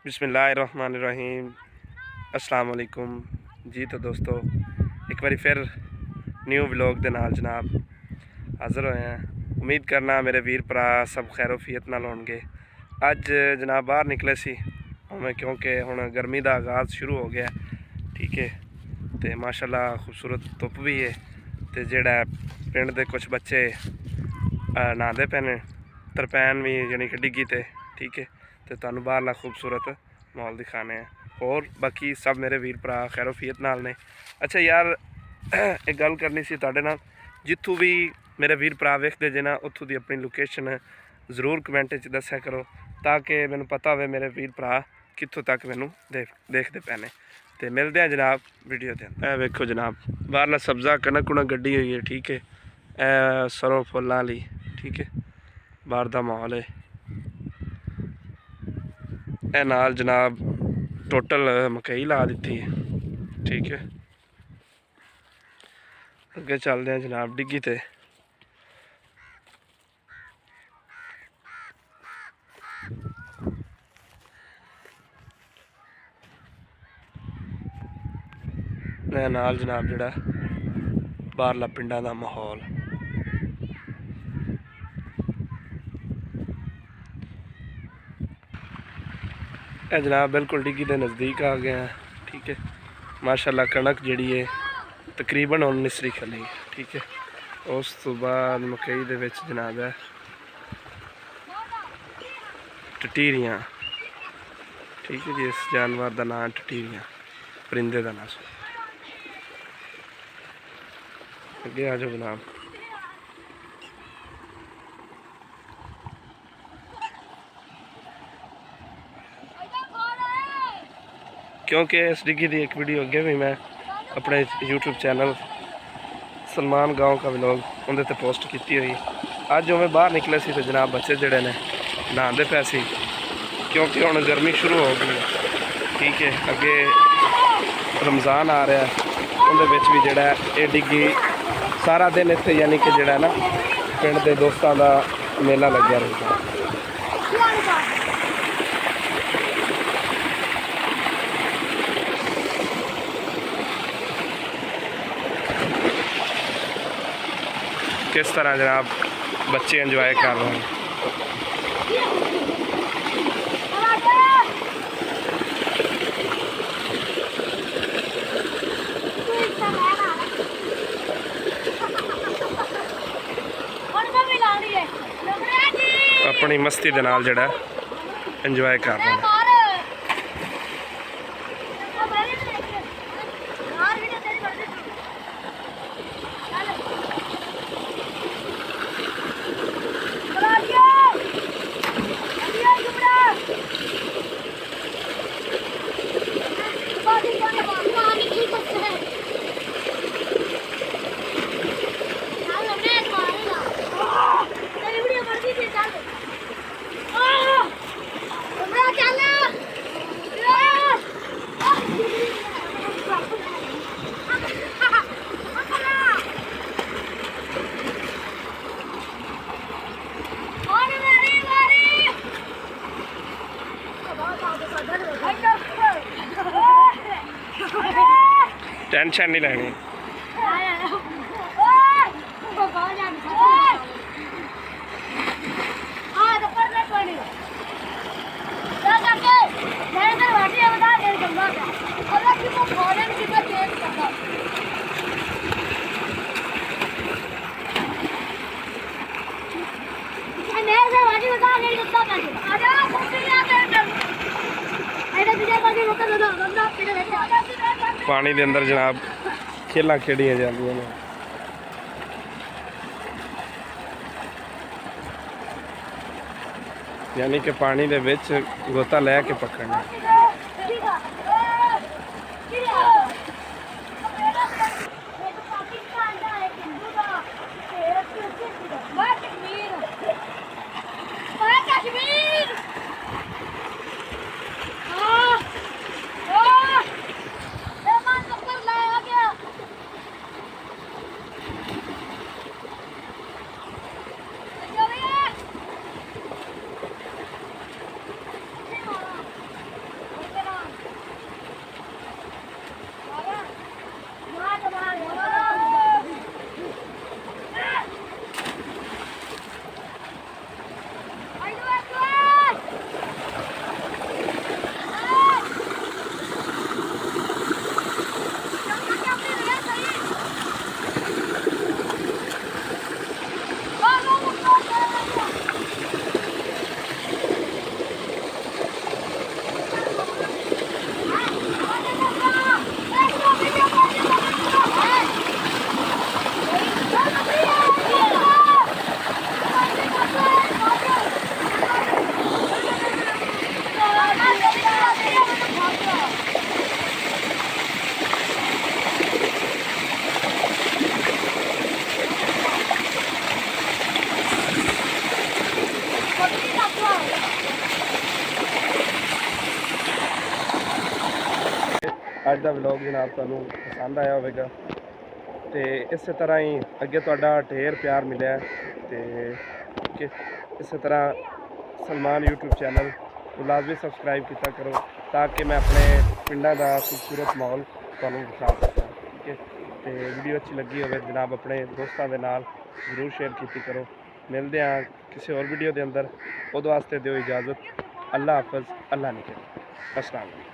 बिस्मिल्लाहिर्रहमानिर्रहीम अस्सलाम वालेकुम जी। तो दोस्तों एक बार फिर न्यू व्लॉग दे नाल जनाब हाज़र होए हैं। उम्मीद करना मेरे वीर भरा सब खैरोफियत नाल होणगे। अज जनाब बाहर निकले सी हमें क्योंकि हुण गर्मी का आगाज़ शुरू हो गया, ठीक है। तो माशाल्लाह खूबसूरत धुप भी है। तो जिहड़ा पिंड दे कुछ बच्चे नहाते पे ने, तरपैन भी यानी कि डिग्गी ते, ठीक है। तो तुहानूं बाहरला खूबसूरत माहौल दिखाने हैं और बाकी सब मेरे वीर भरा खैरोफियत नाल ने। अच्छा यार एक गल करनी सी तुहाडे नाल, जित्थों भी मेरे वीर भरा वेखदे जे ना उत्थों दी अपनी लोकेशन जरूर कमेंट च दस्या करो ताकि मैनूं पता होवे मेरे वीर भरा कित्थों तक मैनूं देखते पे ने। तो मिलते हैं जनाब वीडियो के अंदर। वेखो जनाब बाहरला सब्ज़ा कनक कुनक गड्डी हुई है, ठीक है। सरों फुल्लां वाली, ठीक है। बाहर का माहौल है ए नाल जनाब टोटल मकई ला दी है, ठीक है। अगे चलते हैं जनाब डिग्गी ते। नाल जनाब जिहड़ा बाहरला पिंडां दा माहौल। ए जनाब बिल्कुल डिग्गी के नज़दीक आ गए हैं, ठीक है। माशाल्लाह कणक जिहड़ी है तकरीबन हुण निसरी खली, ठीक है। उस तो बाद मकई दे विच जनाब है टटीरियां, ठीक है जी। इस जानवर का नाम टटीरियां, परिंदे का नाम। अगे आ जाओ जनाब। क्योंकि इस डिग्गी की एक वीडियो अगे भी मैं अपने यूट्यूब चैनल सलमान गाँव का व्लॉग उनके ते पोस्ट की हुई। अज मैं बाहर निकले सी तो जनाब बच्चे जड़े ने नहाते पे सी क्योंकि हुण गर्मी शुरू हो गई है, ठीक है। अगे रमज़ान आ रहा है, उनके भी जोड़ा ये डिग्गी सारा दिन इत्थे यानी कि जोड़ा ना पिंड के दोस्तों का मेला लग्या रहता है। किस तरह जनाब बच्चे एंजॉय कर रहे हैं। अपनी मस्ती के नाल जड़ा एंजॉय कर रहे हैं। टेंशन नहीं लेनी। पानी के अंदर जनाब खेल खेडिया जांदियां ने। यानी कि पानी के विच गोता लैके पकड़ना। ਅੱਜ ਦਾ ਵਲੌਗ ਜਨਾਬ ਤੁਹਾਨੂੰ ਪਸੰਦ ਆਇਆ ਹੋਵੇਗਾ ਤੇ ਇਸੇ ਤਰ੍ਹਾਂ ਹੀ ਅੱਗੇ ਤੁਹਾਡਾ ਢੇਰ ਪਿਆਰ ਮਿਲਿਆ ਤੇ ਇਸੇ ਤਰ੍ਹਾਂ ਸਲਮਾਨ YouTube ਚੈਨਲ ਨੂੰ ਲਾਜ਼ਮੀ ਸਬਸਕ੍ਰਾਈਬ ਕੀਤਾ ਕਰੋ ਤਾਂ ਕਿ ਮੈਂ ਆਪਣੇ ਪਿੰਡਾਂ ਦਾ ਖੂਬਸੂਰਤ ਮਾਹੌਲ ਤੁਹਾਨੂੰ ਦਿਖਾ ਸਕਾਂ। ਠੀਕ ਹੈ, ਤੇ ਵੀਡੀਓ ਅੱਛੀ ਲੱਗੀ ਹੋਵੇ ਜਨਾਬ ਆਪਣੇ ਦੋਸਤਾਂ ਦੇ ਨਾਲ ਜ਼ਰੂਰ ਸ਼ੇਅਰ ਕੀਤੀ ਕਰੋ। ਮਿਲਦੇ ਹਾਂ ਕਿਸੇ ਹੋਰ ਵੀਡੀਓ ਦੇ ਅੰਦਰ, ਉਹਦੇ ਵਾਸਤੇ ਦਿਓ ਇਜਾਜ਼ਤ। ਅੱਲਾ ਹਾਫਿਜ਼, ਅੱਲਾ ਨਿਗਹਿਬਾਨ, अस्सलाम वालेकुम।